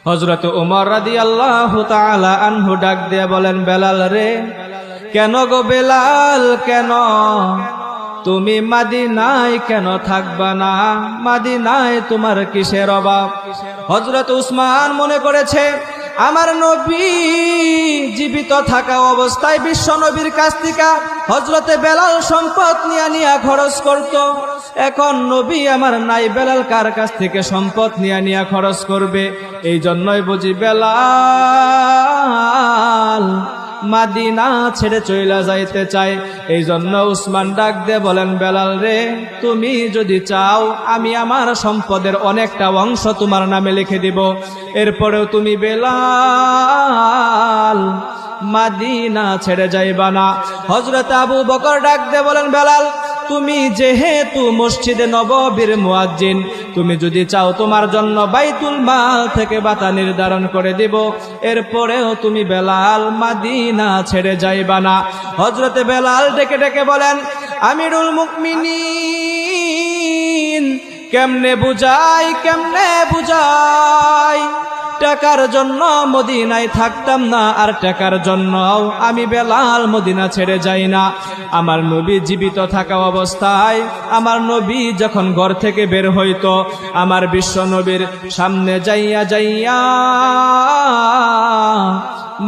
হযরত ওমর রাদিয়াল্লাহু তাআলা আনহু ডাক দিয়ে বলেন, বেলাল রে, কেন গো বেলাল, কেন তুমি মদিনায় কেন থাকবা না? মদিনায় তোমার কিসের অভাব? হযরত উসমান মনে করেছে আমার নবী জীবিত থাকা অবস্থায় বিশ্ব নবীর কাছ থেকে হযরতে বেলাল সম্পদ নিয়ে খরচ করত। এখন নবী আমার নাই, বেলাল কার কাছ থেকে সম্পদ নিয়ে খরচ করবে? এই জন্যই বুঝি বেলাল মদিনা ছেড়ে চইলা যাইতে চাই। এই জন্য উসমান ডাক দে বলেন, বেলাল রে, তুমি যদি চাও আমি আমার সম্পদের অনেকটা অংশ তোমার নামে লিখে দিব, এরপরেও তুমি বেলাল মদিনা ছেড়ে যাইবা না। হযরত আবু বকর ডাক দে বলেন, বেলাল, তুমি যেহেতু মসজিদে নববীর মুয়াজ্জিন, তুমি যদি চাও তোমার জন্য বাইতুল মাল থেকে ভাতা নির্ধারণ করে দিব, এরপরেও তুমি বেলাল মদিনা ছেড়ে যাইবা না। হযরতে বেলাল ডেকে ডেকে বলেন, আমিরুল মুমিনিন, কেমনে বুঝাই টাকার জন্য মদিনায় থাকতাম না, আর টাকার জন্য আমি বেলাল মদিনা ছেড়ে যাই না। আমার নবী জীবিত থাকা অবস্থায় আমার নবী যখন ঘর থেকে বের হইতো, আমার বিশ্ব নবীর সামনে যাইয়া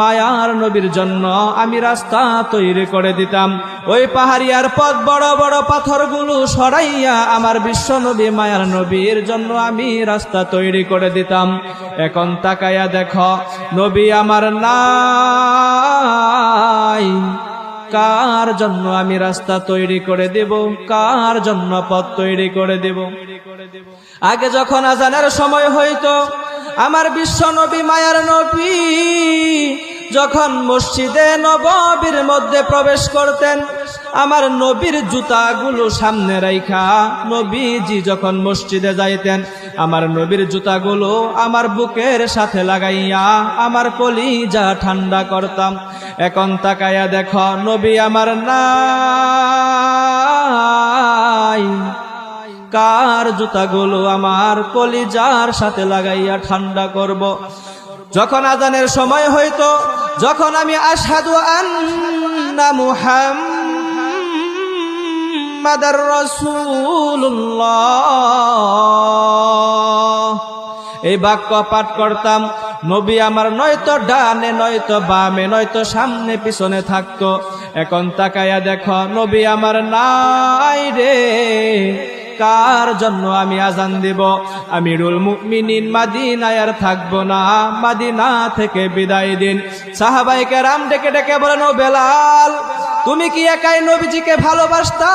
মায়ার নবীর জন্য আমি রাস্তা তৈরি করে দিতাম। ওই পাহাড়িয়ার পথ বড় বড় পাথরগুলো সরাইয়া আমার বিশ্ব নবী মায়ার নবীর জন্য আমি রাস্তা তৈরি করে দিতাম। এখন তাকায়া দেখো, নবী আমার নাই, কার জন্য আমি রাস্তা তৈরি করে দেব? কার জন্য পথ তৈরি করে দেব? আগে যখন আজানের সময় হইতো, আমার বিশ্ব নবী মায়ার নবী যখন মসজিদে নববীর মধ্যে প্রবেশ করতেন, আমার নবীর জুতাগুলো সামনে রাইখা নবীজি যখন মসজিদে যাইতেন, আমার নবীর জুতাগুলো আমার বুকের সাথে লাগাইয়া আমার কলিজা ঠান্ডা করতাম। এখন তাকায়া দেখো, নবী আমার নাই, কার জুতাগুলো আমার কলিজার সাথে লাগাইয়া ঠান্ডা করব? যখন আজানের সময় হইতো, যখন আমি আশহাদু আন্না মুহাম্মাদার রাসূলুল্লাহ এই বাক্য পাঠ করতাম, নবী আমার নয়তো ডানে, নয়তো বামে, নয়তো সামনে পিছনে থাকতো। এখন তাকায়া দেখো, নবী আমার নাই রে, কার জন্য আমি আজান দিব? আমিরুল মুমিনিন মদিনায় আর থাকবো না, মদিনা থেকে বিদায় দিন। সাহাবায়ে কেরাম ডেকে ডেকে বলেন, ও বেলাল, তুমি কি একাই নবীজিকে ভালোবাসতা?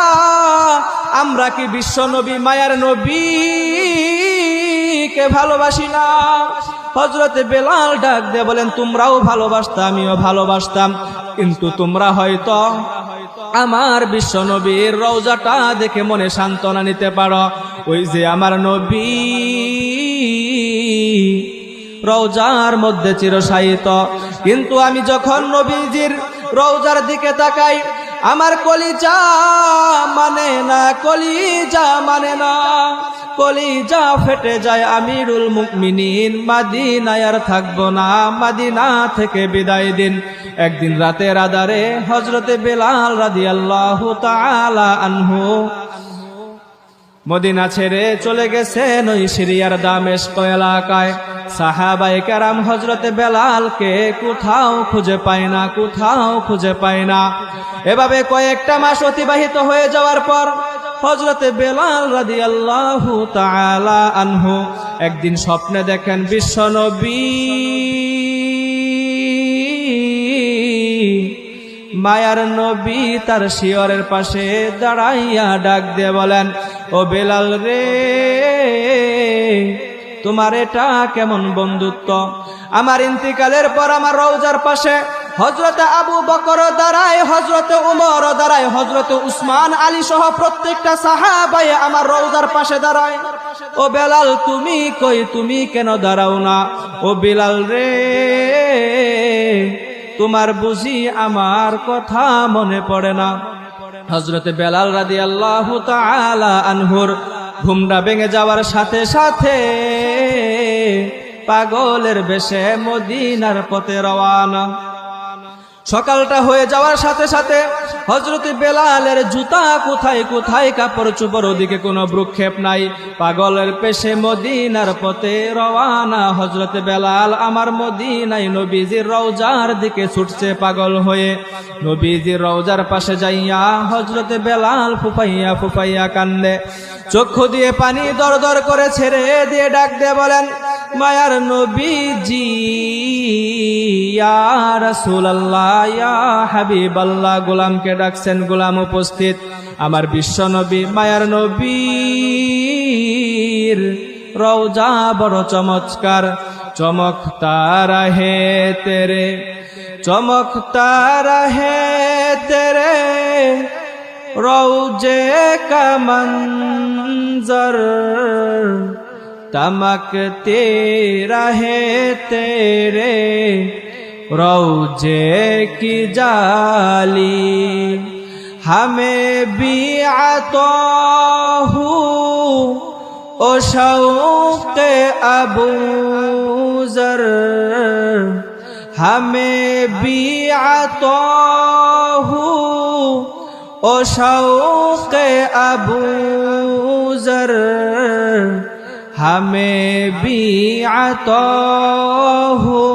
আমরা কি বিশ্ব নবী মায়ার নবীকে ভালোবাসি না? হযরতে বেলাল ডাক দিয়ে বলেন, তোমরাও ভালোবাসতা, আমিও ভালোবাসতাম, কিন্তু তোমরা হয়তো আমার বিশ্ব নবীর রওজাটা দেখে মনে সান্ত্বনা নিতে পারো। ওই যে আমার নবী রওজার মধ্যে চিরশায়িত, কিন্তু আমি যখন নবীজির রওজার দিকে তাকাই, আমার কলিজা মানে না, কলিজা ফেটে যায়। আমিরুল মুমিনিন মদিনায় আর থাকবো না, মদিনা থেকে বিদায় দিন। একদিন রাতের আধারে হযরতে বেলাল রাদিয়াল্লাহু তাআলা আনহু মদিনা ছেড়ে চলে গেছেন ওই সিরিয়ার দামেস্ক এলাকায়। সাহাবায়ে কেরাম হযরতে বেলালকে কোথাও খুঁজে পায় না। এভাবে কয়েকটা মাস অতিবাহিত হয়ে যাওয়ার পর হযরতে বেলাল রাদিয়াল্লাহু তাআলা আনহু একদিন স্বপ্নে দেখেন বিশ্ব নবী মায়ার নবী তার শিয়রের পাশে দাঁড়াইয়া ডাক দিয়ে বলেন, ও বেলাল রে, তোমার এটা কেমন বন্ধুত্ব? আমার ইন্তিকালের পর আমার রওজার পাশে হযরতে আবু বকর দাঁড়ায়, হযরতে উমর দাঁড়ায়, হযরতে উসমান আলী সহ প্রত্যেকটা সাহাবায়ে আমার রওজার পাশে দাঁড়ায়। ও বেলাল, তুমি কই, তুমি কেন দাঁড়াও না? ও বেলাল রে, তোমার বুঝি আমার কথা মনে পড়ে না? হযরতে বেলাল রাদিয়াল্লাহু তাআলা আনহুর ঘুমটা ভেঙে যাওয়ার সাথে সাথে পাগলের বেশে মদিনার পথে রওয়ানা। সকালটা হয়ে যাওয়ার সাথে সাথে হযরত বেলালের জুতা কোথায় কোথায়, কাপড় চোপড় ওদিকে কোনো ভ্রুক্ষেপ নাই। পাগলের পেশে মদিনার পথে রওয়ানা হযরত বেলাল আমার মদিনায় নবীজির রওজার দিকে ছুটছে পাগল হয়ে। নবীজির রওজার পাশে যাইয়া হযরত বেলাল ফুফাইয়া ফুফাইয়া কান্দে, চক্ষু দিয়ে পানি দর দর করে ছেড়ে দিয়ে ডাক দিয়ে বলেন, মায়ার নবীজি ইয়া রাসূলুল্লাহ ইয়া হাবিবাল্লাহ। গোলামকে ডাকছেন, গোলাম উপস্থিত। আমার বিশ্ব নবী মায়ার নবীর রওজা বড় চমৎকার, চমকতা রহে তেরে, চমকতা রহে তেরে রওজে কা मंजर, तमकते रहे तेरे रौजे की जाली। हमें बिआतो हूँ ओ शौक़ अबू ज़र, हमें बिआतो हूँ ओ शौक़ अबू ज़र, हमें बिआतो हो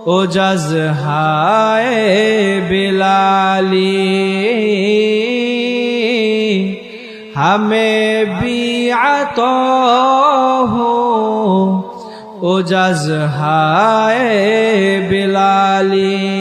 ओ जज़हाए बिलाली, हमें बिआतो हो ओ जज़हाए बिलाली।